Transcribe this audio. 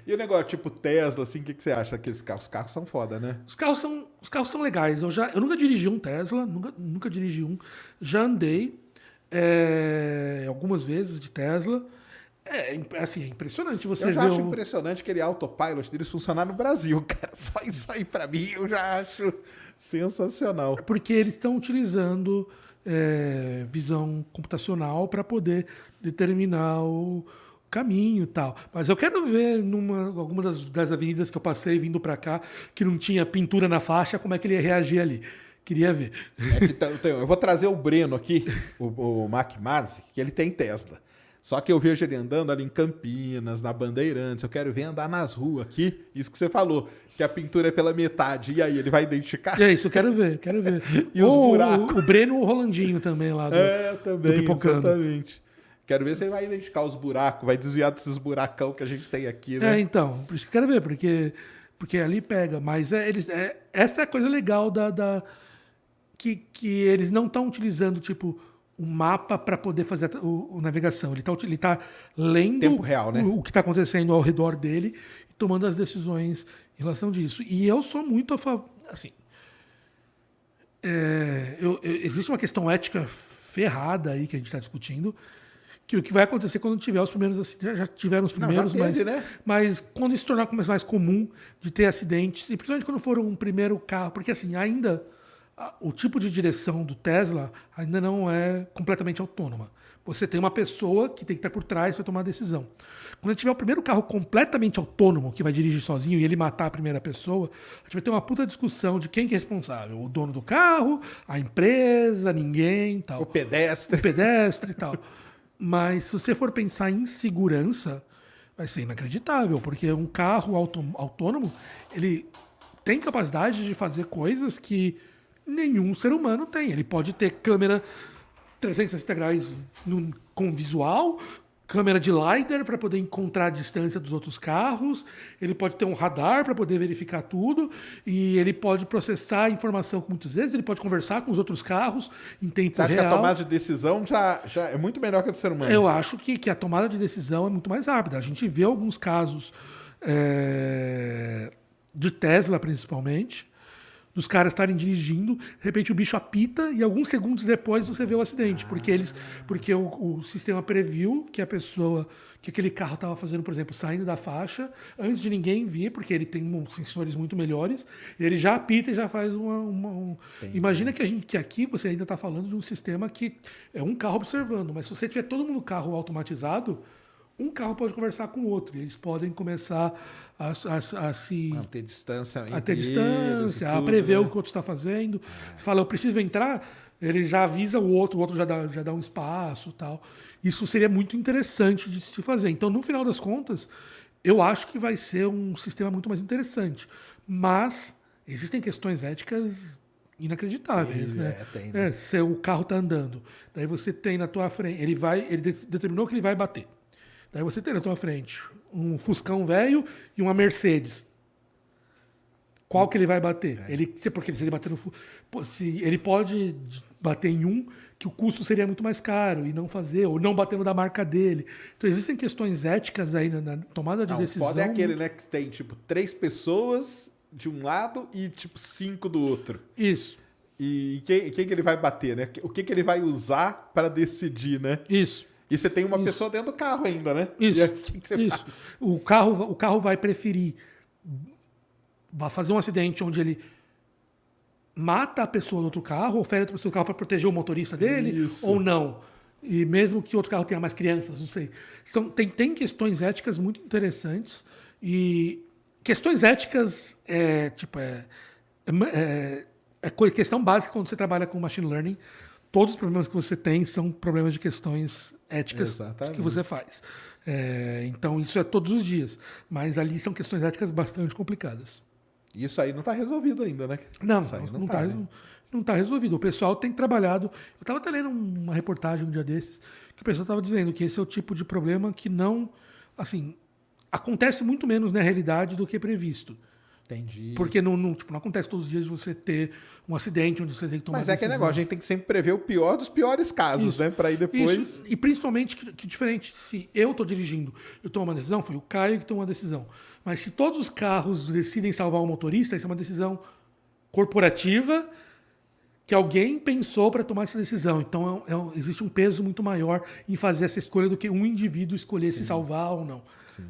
E o negócio tipo Tesla, assim, o que você acha que esses carros? Os carros são foda, né? Os carros são legais. Eu nunca dirigi um Tesla, nunca dirigi um. Já andei algumas vezes de Tesla. Assim, é impressionante Eu você já ver acho o. impressionante aquele autopilot deles funcionar no Brasil, cara. Só isso aí pra mim eu já acho sensacional. Porque eles estão utilizando visão computacional para poder determinar o caminho e tal. Mas eu quero ver alguma das avenidas que eu passei vindo para cá, que não tinha pintura na faixa, como é que ele ia reagir ali. Queria ver. É que eu vou trazer o Breno aqui, o Mac Mazzi, que ele tem Tesla. Só que eu vejo ele andando ali em Campinas, na Bandeirantes. Eu quero ver andar nas ruas aqui. Isso que você falou, que a pintura é pela metade. E aí, ele vai identificar? E é isso, eu quero ver, quero ver. E os Ou buracos? o Breno ou o Rolandinho também lá do Também, Pipocando. exatamente. Quero ver se ele vai identificar os buracos, vai desviar desses buracão que a gente tem aqui, né? Então, por isso que eu quero ver, porque ali pega. Mas essa é a coisa legal que eles não estão utilizando, tipo, o mapa para poder fazer a navegação. Ele tá lendo Tempo real, né? o que está acontecendo ao redor dele e tomando as decisões em relação disso. E eu sou muito a favor. Assim, existe uma questão ética ferrada aí que a gente está discutindo. Que o que vai acontecer quando tiver os primeiros acidentes, já tiveram os Não, já primeiros, teve, mas, né? mas quando isso se tornar mais comum de ter acidentes, e principalmente quando for um primeiro carro, porque assim, ainda o tipo de direção do Tesla ainda não é completamente autônoma. Você tem uma pessoa que tem que estar por trás para tomar a decisão. Quando tiver o primeiro carro completamente autônomo, que vai dirigir sozinho e ele matar a primeira pessoa, a gente vai ter uma puta discussão de quem que é responsável. O dono do carro, a empresa, ninguém, tal. O pedestre. O pedestre e tal. Mas se você for pensar em segurança, vai ser inacreditável, porque um carro autônomo, ele tem capacidade de fazer coisas que nenhum ser humano tem. Ele pode ter câmera 360 graus com visual, câmera de LiDAR para poder encontrar a distância dos outros carros, ele pode ter um radar para poder verificar tudo, e ele pode processar a informação muitas vezes, ele pode conversar com os outros carros em tempo Você acha real. que a tomada de decisão já é muito melhor que a do ser humano? Eu acho que a tomada de decisão é muito mais rápida. A gente vê alguns casos de Tesla, principalmente, dos caras estarem dirigindo, de repente o bicho apita e alguns segundos depois você vê o acidente, porque o sistema previu que que aquele carro estava fazendo, por exemplo, saindo da faixa, antes de ninguém vir, porque ele tem sensores muito melhores, ele já apita e já faz Imagina que aqui você ainda está falando de um sistema que é um carro observando, mas se você tiver todo mundo no carro automatizado, um carro pode conversar com o outro, e eles podem começar a se Ter distância a ter entre distância, eles e a tudo, prever né? o que o outro está fazendo. Você fala, eu preciso entrar, ele já avisa o outro já dá um espaço tal. Isso seria muito interessante de se fazer. Então, no final das contas, eu acho que vai ser um sistema muito mais interessante. Mas existem questões éticas inacreditáveis, né? Tem, né? Se o carro está andando, daí você tem na tua frente, ele determinou que ele vai bater. Daí você tem na tua frente um Fuscão velho e uma Mercedes. Qual que ele vai bater? Porque se ele bater se ele pode bater em um que o custo seria muito mais caro e não fazer, ou não batendo da marca dele. Então existem questões éticas aí na tomada de decisão. O foda é aquele, né, que tem, tipo, 3 pessoas de um lado e, tipo, 5 do outro. Isso. E quem que ele vai bater, né? O que ele vai usar para decidir, né? Isso. E você tem uma pessoa dentro do carro ainda, né? Isso. E aí, o que você faz? O carro vai preferir fazer um acidente onde ele mata a pessoa no outro carro, oferece para o seu carro para proteger o motorista dele, Isso. ou não. E mesmo que o outro carro tenha mais crianças, não sei. Tem questões éticas muito interessantes. E questões éticas questão básica quando você trabalha com machine learning. Todos os problemas que você tem são problemas de questões éticas Exatamente. que você faz. Então, isso é todos os dias. Mas ali são questões éticas bastante complicadas. Isso aí não está resolvido ainda, né? Não, Isso aí não está né? não tá resolvido. O pessoal tem trabalhado. Eu estava até lendo uma reportagem um dia desses que o pessoal estava dizendo que esse é o tipo de problema que não. Assim, acontece muito menos na realidade do que previsto. Entendi. Porque tipo, não acontece todos os dias de você ter um acidente onde você tem que tomar Mas é aquele negócio, a gente tem que sempre prever o pior dos piores casos, Isso. né? Para ir depois... Isso. E principalmente que diferente, se eu estou dirigindo, eu tomo uma decisão, foi o Caio que tomou uma decisão. Mas se todos os carros decidem salvar o motorista, isso é uma decisão corporativa que alguém pensou para tomar essa decisão. Então existe um peso muito maior em fazer essa escolha do que um indivíduo escolher se salvar ou não. Sim.